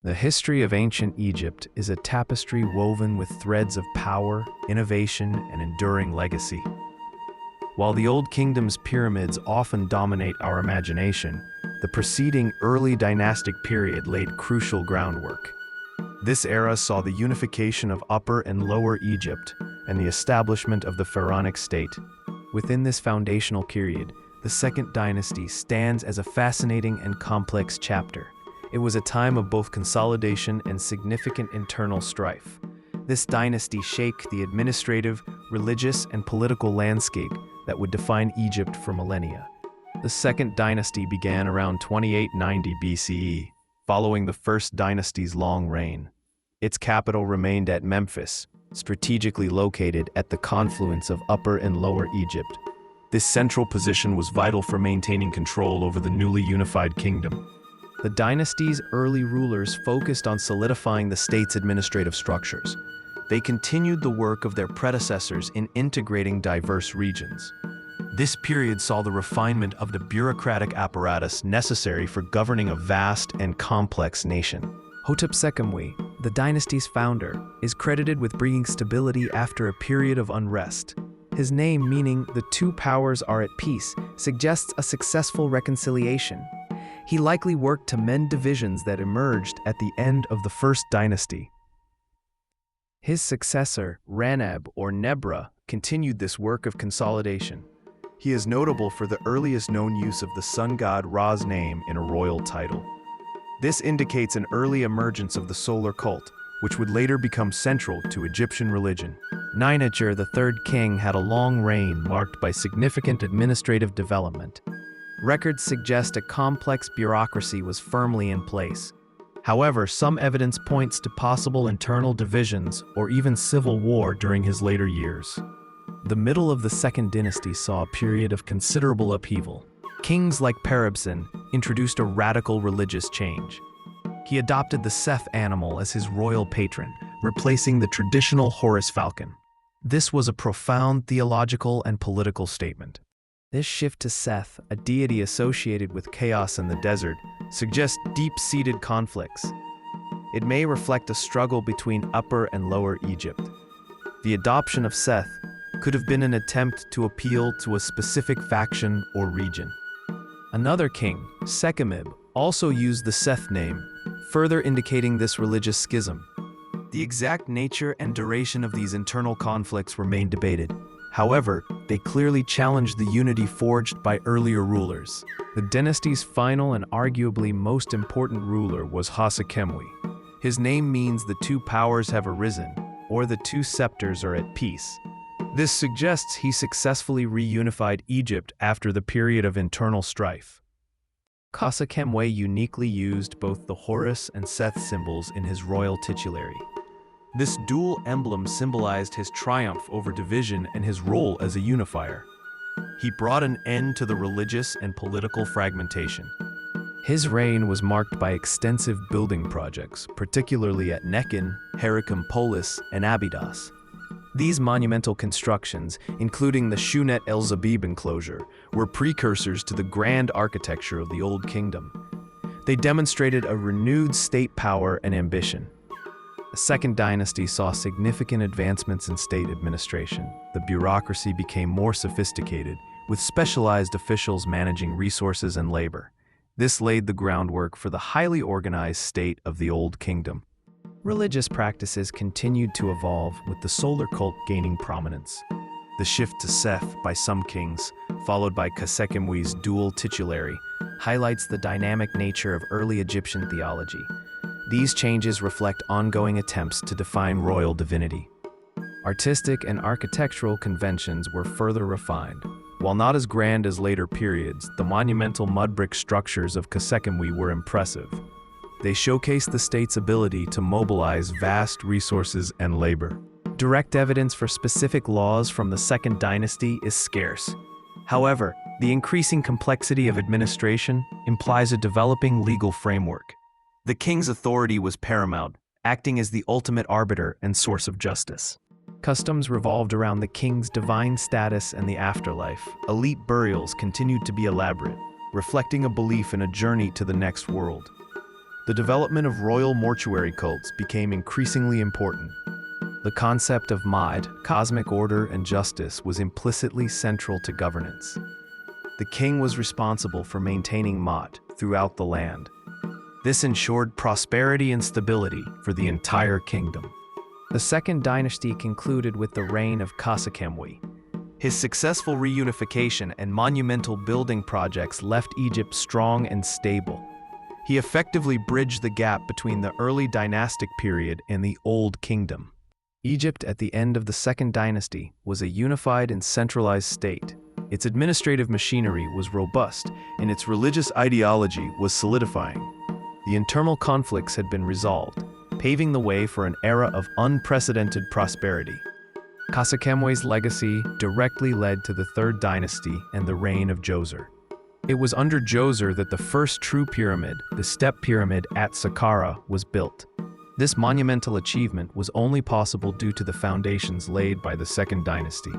The history of ancient Egypt is a tapestry woven with threads of power, innovation, and enduring legacy. While the Old Kingdom's pyramids often dominate our imagination, the preceding Early Dynastic Period laid crucial groundwork. This era saw the unification of Upper and Lower Egypt and the establishment of the pharaonic state. Within this foundational period, the Second Dynasty stands as a fascinating and complex chapter. It was a time of both consolidation and significant internal strife. This dynasty shaped the administrative, religious, and political landscape that would define Egypt for millennia. The Second Dynasty began around 2890 BCE, following the First Dynasty's long reign. Its capital remained at Memphis, strategically located at the confluence of Upper and Lower Egypt. This central position was vital for maintaining control over the newly unified kingdom. The dynasty's early rulers focused on solidifying the state's administrative structures. They continued the work of their predecessors in integrating diverse regions. This period saw the refinement of the bureaucratic apparatus necessary for governing a vast and complex nation. Hotep-Sekemwe, the dynasty's founder, is credited with bringing stability after a period of unrest. His name, meaning "the two powers are at peace," suggests a successful reconciliation. He likely worked to mend divisions that emerged at the end of the First Dynasty. His successor, Raneb or Nebra, continued this work of consolidation. He is notable for the earliest known use of the sun god Ra's name in a royal title. This indicates an early emergence of the solar cult, which would later become central to Egyptian religion. Ninecher, the third king, had a long reign marked by significant administrative development. Records suggest a complex bureaucracy was firmly in place. However, some evidence points to possible internal divisions or even civil war during his later years. The middle of the Second Dynasty saw a period of considerable upheaval. Kings like Peribsen introduced a radical religious change. He adopted the Seth animal as his royal patron, replacing the traditional Horus falcon. This was a profound theological and political statement. This shift to Seth, a deity associated with chaos in the desert, suggests deep-seated conflicts. It may reflect a struggle between Upper and Lower Egypt. The adoption of Seth could have been an attempt to appeal to a specific faction or region. Another king, Sekemib, also used the Seth name, further indicating this religious schism. The exact nature and duration of these internal conflicts remain debated. However, they clearly challenged the unity forged by earlier rulers. The dynasty's final and arguably most important ruler was Sekemwe. His name means the two powers have arisen, or the two scepters are at peace. This suggests he successfully reunified Egypt after the period of internal strife. Sekemwe uniquely used both the Horus and Seth symbols in his royal titulary. This dual emblem symbolized his triumph over division and his role as a unifier. He brought an end to the religious and political fragmentation. His reign was marked by extensive building projects, particularly at Nekhen, Heracompolis, and Abydos. These monumental constructions, including the Shunet el-Zabib enclosure, were precursors to the grand architecture of the Old Kingdom. They demonstrated a renewed state power and ambition. The Second Dynasty saw significant advancements in state administration. The bureaucracy became more sophisticated, with specialized officials managing resources and labor. This laid the groundwork for the highly organized state of the Old Kingdom. Religious practices continued to evolve, with the solar cult gaining prominence. The shift to Seth by some kings, followed by Sekemwe's dual titulary, highlights the dynamic nature of early Egyptian theology. These changes reflect ongoing attempts to define royal divinity. Artistic and architectural conventions were further refined. While not as grand as later periods, the monumental mud brick structures of Sekemwe were impressive. They showcased the state's ability to mobilize vast resources and labor. Direct evidence for specific laws from the Second Dynasty is scarce. However, the increasing complexity of administration implies a developing legal framework. The king's authority was paramount, acting as the ultimate arbiter and source of justice. Customs revolved around the king's divine status and the afterlife. Elite burials continued to be elaborate, reflecting a belief in a journey to the next world. The development of royal mortuary cults became increasingly important. The concept of Ma'at, cosmic order and justice, was implicitly central to governance. The king was responsible for maintaining Ma'at throughout the land. This ensured prosperity and stability for the entire kingdom. The Second Dynasty concluded with the reign of Khâsekhemoui. His successful reunification and monumental building projects left Egypt strong and stable. He effectively bridged the gap between the Early Dynastic Period and the Old Kingdom. Egypt at the end of the Second Dynasty was a unified and centralized state. Its administrative machinery was robust, and its religious ideology was solidifying. The internal conflicts had been resolved, paving the way for an era of unprecedented prosperity. Khâsekhemoi's legacy directly led to the Third Dynasty and the reign of Djoser. It was under Djoser that the first true pyramid, the Step Pyramid at Saqqara, was built. This monumental achievement was only possible due to the foundations laid by the Second Dynasty.